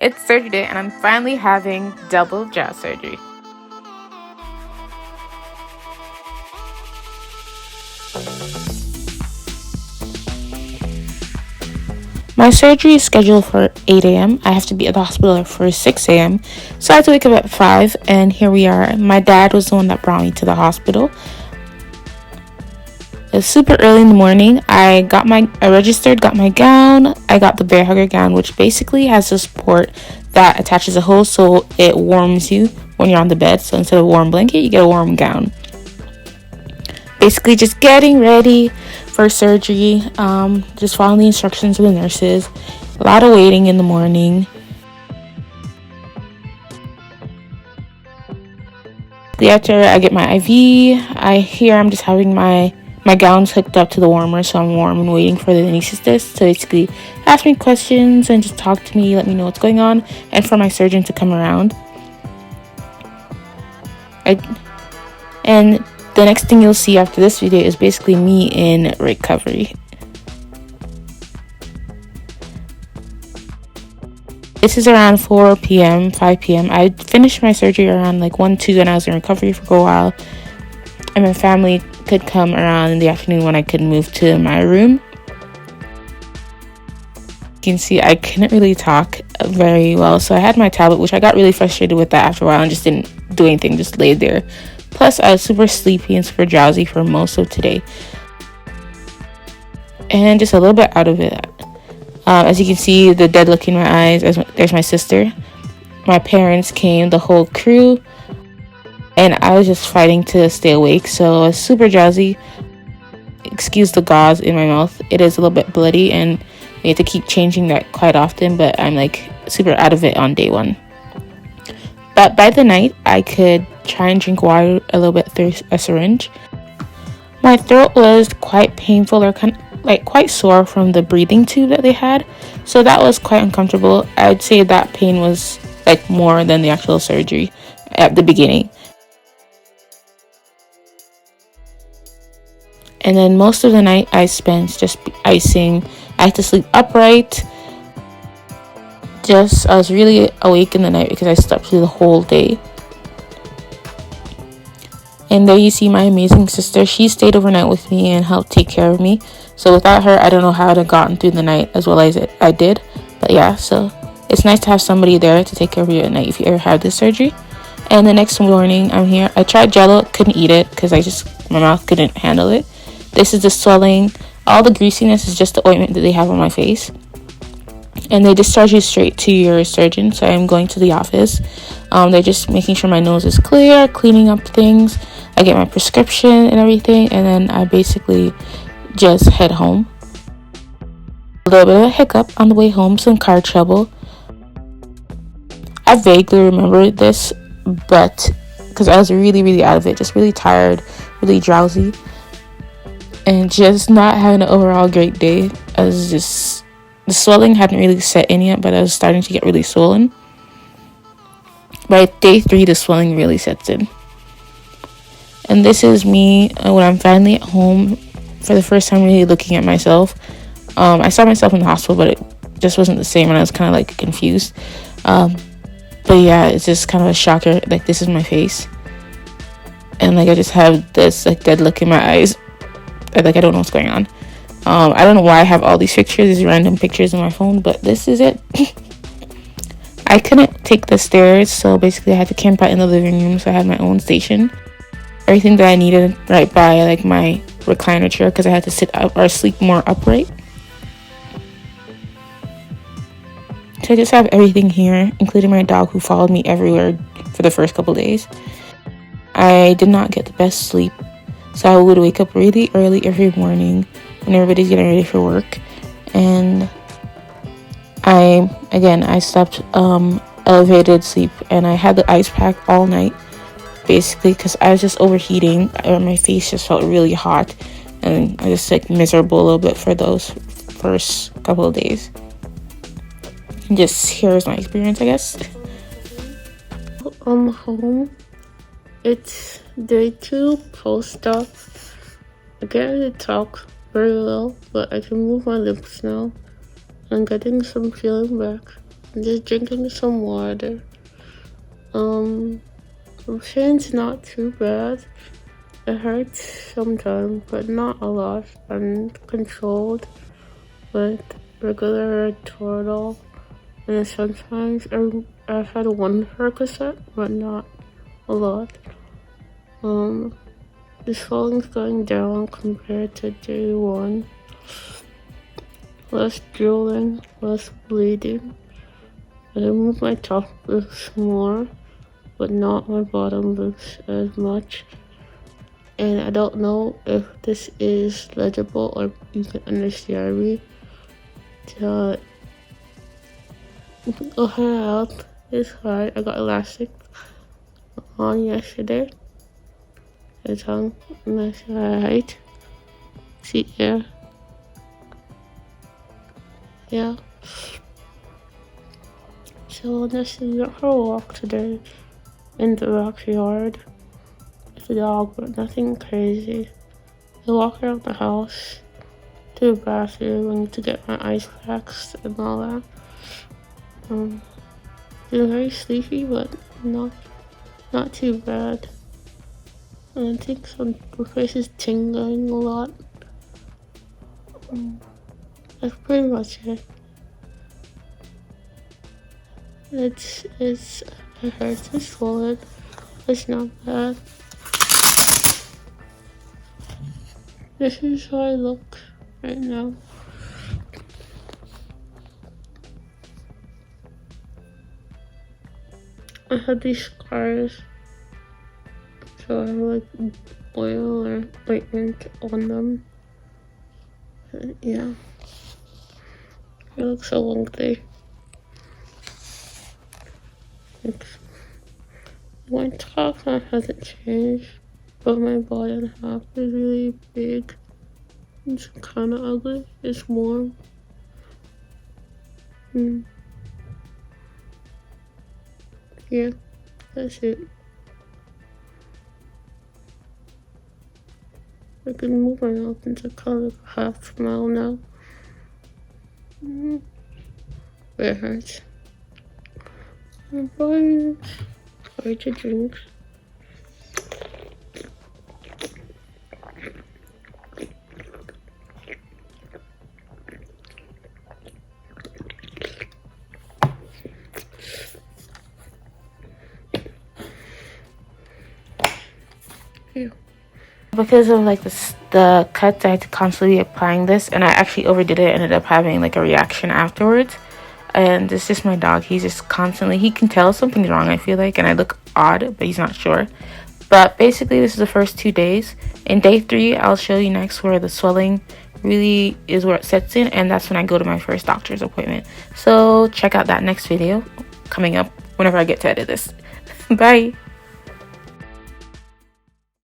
It's surgery day and I'm finally having double jaw surgery. My surgery is scheduled for 8 a.m. I have to be at the hospital for 6 a.m. So I had to wake up at 5, and here we are. My dad was the one that brought me to the hospital. It was super early in the morning. I registered, got my gown. I got the bear hugger gown, which basically has a support that attaches a hose so it warms you when you're on the bed. So instead of a warm blanket, you get a warm gown. Basically just getting ready for surgery, just following the instructions of the nurses. A lot of waiting in the morning. After I get my IV, I'm just having my gown's hooked up to the warmer, so I'm warm and waiting for the anesthetist to basically ask me questions and just talk to me, let me know what's going on, and for my surgeon to come around. And the next thing you'll see after this video is basically me in recovery. This is around 4 p.m., 5 p.m. I finished my surgery around like 1, 2, and I was in recovery for a while. And my family could come around in the afternoon when I could move to my room. You can see I couldn't really talk very well, so I had my tablet, which I got really frustrated with that after a while and just didn't do anything, just laid there. Plus, I was super sleepy and super drowsy for most of today. And just a little bit out of it. As you can see, the dead look in my eyes. There's my sister. My parents came, the whole crew. And I was just fighting to stay awake. So I was super drowsy. Excuse the gauze in my mouth. It is a little bit bloody and we have to keep changing that quite often. But I'm like super out of it on day 1. But by the night, I could try and drink water a little bit through a syringe. My throat was quite painful or kind of like quite sore from the breathing tube that they had. So that was quite uncomfortable. I'd say that pain was like more than the actual surgery at the beginning. And then most of the night I spent just icing. I had to sleep upright. I was really awake in the night because I slept through the whole day. And there you see my amazing sister. She stayed overnight with me and helped take care of me. So without her, I don't know how I'd have gotten through the night as well as I did. But yeah, so it's nice to have somebody there to take care of you at night if you ever have this surgery. And the next morning, I'm here. I tried Jello, couldn't eat it because my mouth couldn't handle it. This is the swelling. All the greasiness is just the ointment that they have on my face. And they discharge you straight to your surgeon. So I'm going to the office. They're just making sure my nose is clear, cleaning up things. I get my prescription and everything. And then I basically just head home. A little bit of a hiccup on the way home. Some car trouble. I vaguely remember this. But because I was really, really out of it. Just really tired. Really drowsy. And just not having an overall great day. The swelling hadn't really set in yet, but I was starting to get really swollen. By day 3, the swelling really sets in. And this is me when I'm finally at home for the first time really looking at myself. I saw myself in the hospital, but it just wasn't the same, and I was kind of like confused. But yeah, it's just kind of a shocker. Like, this is my face. And like I just have this like dead look in my eyes. Like, I don't know what's going on. I don't know why I have all these random pictures on my phone, but this is it. I couldn't take the stairs, so basically I had to camp out in the living room, so I had my own station. Everything that I needed right by like my recliner chair because I had to sit up or sleep more upright. So I just have everything here, including my dog who followed me everywhere for the first couple days. I did not get the best sleep, so I would wake up really early every morning when everybody's getting ready for work. And I slept elevated sleep, and I had the ice pack all night basically because I was just overheating. My face just felt really hot, and I just like miserable a little bit for those first couple of days. And just here's my experience, I guess. I'm home. It's day 2 post-op. I can't really talk very well, but I can move my lips now. I'm getting some feeling back. just drinking some water. The pain's not too bad. It hurts sometimes, but not a lot, and controlled with regular Toradol. And sometimes I've had one Percocet, but not a lot. The swelling's going down compared to day 1. Less drooling, less bleeding. I move my top lips more, but not my bottom lips as much. And I don't know if this is legible or you can understand me. The hair health is hard. I got elastic on yesterday. It's on my side. See here. Yeah. So I'm just going for a walk today in the backyard with the dog, but nothing crazy. I walk around the house to the bathroom to get my ice packs and all that. Feeling very sleepy, but not too bad. And I think my face is tingling a lot. That's pretty much it. It hurts, it's swollen. It's not bad. This is how I look right now. I had these scars, so I have like oil or ointment on them. Yeah, it looks so ugly. My top half hasn't changed, but my bottom half is really big. It's kind of ugly. It's warm. Yeah, that's it. I can move my mouth into color half smile now. It hurts. Bye. Bye to drink. Yeah. Because of like the cuts, I had to constantly be applying this, and I actually overdid it. Ended up having like a reaction afterwards. And it's just my dog. He's just constantly, he can tell something's wrong, I feel like, and I look odd, but he's not sure. But basically, this is the first 2 days. In day 3, I'll show you next where the swelling really is where it sets in, and that's when I go to my first doctor's appointment. So check out that next video coming up whenever I get to edit this. Bye.